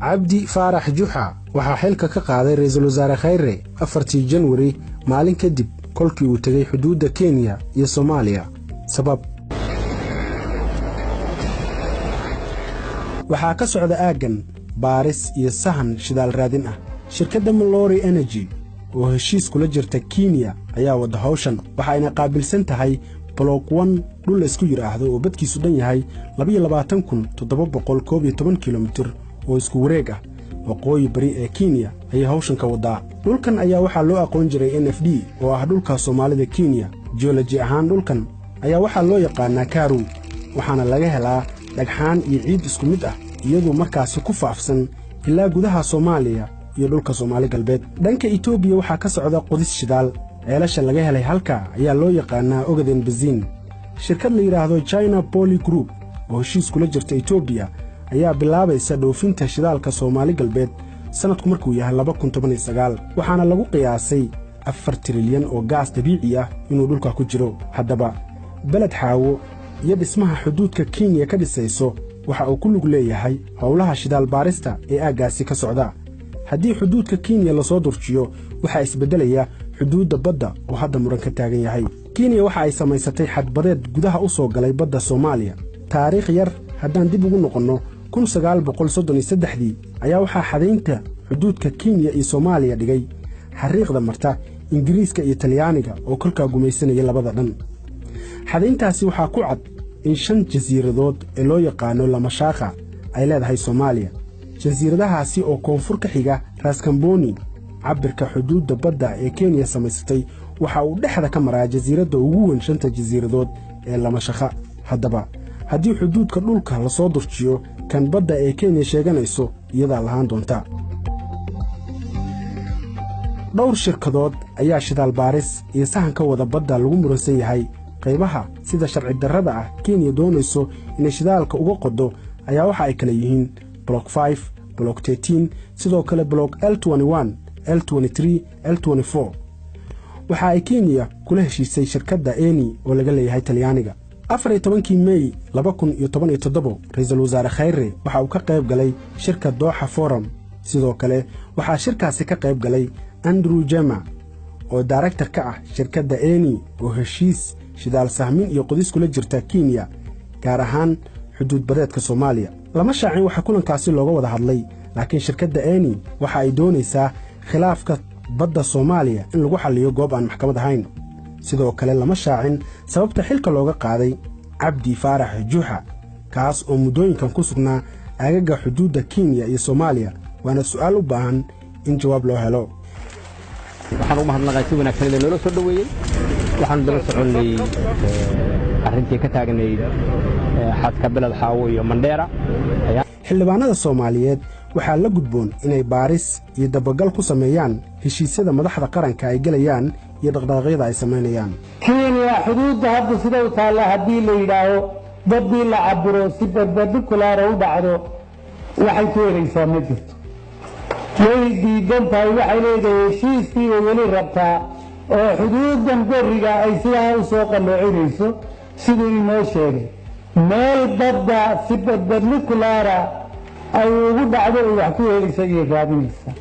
cabdi faarax juxa waxaa xilka ka qaaday ra'iisul wasaare Khayre 4 January maalin kadib kolkii uu tagay xuduudda Kenya iyo Soomaaliya. sabab waxaa ka socda aagan baaris iyo sahan shidaal raadin ah. shirkadda Mallory Energy oo heshiis kula jirta Kenya ayaa wada hawshan waxayna qaabilsan tahay Block 1 dhul isku yiraahdo oo badkiisu dhan yahay 22,712 kilomitir oo isku wareeg ah waqooyi bari ee Kenya ay hawshan ka wadaa. dhulkan ayaa waxaa loo aqoon jiray NFD oo ah dhulka Soomaalida Kenya. geology ahaan dhulkan ayaa waxaa loo yaqaanaa Karoo waxaana laga helaa dhagxaan iyo ciid isku mid ah iyadoo markaas ku faafsan ilaa gudaha Soomaaliya iyo dhulka Soomaali galbeed. dhanka Itoobiya waxaa ka socda qodis shidaal ceelasha laga helay halka ayaa loo yaqaanaa Ogaden Basin. shirkad la yiraahdo China Poly Group oo heshiis kula jirta Itoobiya ayaa bilaabaysa dhoofinta shidaalka Soomaali galbeed sanadku markuu yahay 2019 waxaana lagu qiyaasay 4 trilyan oo gaas dabiici ah inuu dhulka ku jiro. haddaba balad xaawo iyo dhismaha xuduudka Kenya ka dhisayso waxa uu ku lug leeyahay howlaha shidaal baarista ee aagaasi ka socda. haddii xuduudka Kenya la soo durjiyo waxa isbedelaya xuduudda badda oo hadda muran ka taagan yahay. Kenya waxa ay samaysatay xadbadeed gudaha u soo galay badda Soomaaliya. taariikh yar haddaan dib ugu noqono 1933 ayaa waxaa xadaynta xuduudka Kenya iyo Soomaaliya dhigay xariiqda marta Ingiriiska iyo Talyaaniga oo kolka gumaysanaya labada dhan. xadayntaasi waxaa ku cad in 5 jasiiradood ee loo yaqaano Lamashaaqa ay leedahay Soomaaliya. jasiiradahaasi oo koonfur ka xiga Ras Kamboni. cabirka xuduudda badda ee Kenya samaysatay waxa uu dhexda ka maraa jasiiradda ugu weyn 5 jasiiradood ee Lamashaaqa. haddaba haddii xuduudka dhulka la soo durjiyo kan badda ee Kenya sheeganayso iyada lahaan doonta. dhowr shirkadood ayaa shidaal baaris iyo sahan ka wada badda lagu muransan yahay. qaybaha sida sharci darrada ah Kenya doonayso inay shidaalka uga qodo ayaa waxa ay kala yihiin Block 5, Block 13, sidoo kale Block L21, L23, L24. waxa ay Kenya kula heshiisay shirkadda Eni oo laga leeyahay Talyaaniga. 14 May 2017 ra'iisul wasaare Khayre waxa uu ka qayb galay shirka Doha Forum. sidoo kale waxa shirkaasi ka qayb galay Andrew Jema oo director ka ah shirkadda Eni oo heshiis shidaal sahmin iyo qodis kula jirta Kenya gaar ahaan xuduud badeedka Soomaaliya. lama shaacin waxa kulankaasi looga wada hadlay laakiin shirkadda Eni waxa ay doonaysaa khilaafka badda Soomaaliya in lagu xalliyo goob aan maxkamad ahayn. sidoo kale lama shaacin sababta xilka looga qaaday cabdi faarax juxa kaas oo muddooyinkan ku sugnaa aagaga xuduudda Kenya iyo Soomaaliya waana su'aal u baahan in jawaab loo helo. waxaan u mahadnaqay si wanaagsan ee loo soo dhaweeyay. waxaan daba soconay arrintii ka taagnay xadka balad xaawo iyo Mandera. xildhibaanada Soomaaliyeed waxaa la gudboon inay baaris iyo dabagal ku sameeyaan heshiisyada madaxda qaranka ay galayaan iyo dhaqdhaqaaqyada ay sameynayaan. Kenya xuduudda hadda sida u taala haddii la yiraahdo badii la cabiro si badbadikulaar u dhacdo waxay ku helaysaa ma jirto. way diidan tahay waxay leedahay heshiiskii weli rabtaa oo xuduudan bariga ay sidaa u soo qaloocinayso sidii inoo sheegay. meel badda si badbadikulaara ay ugu dhacdo wax ku helaysaa iyo raadinaysaa.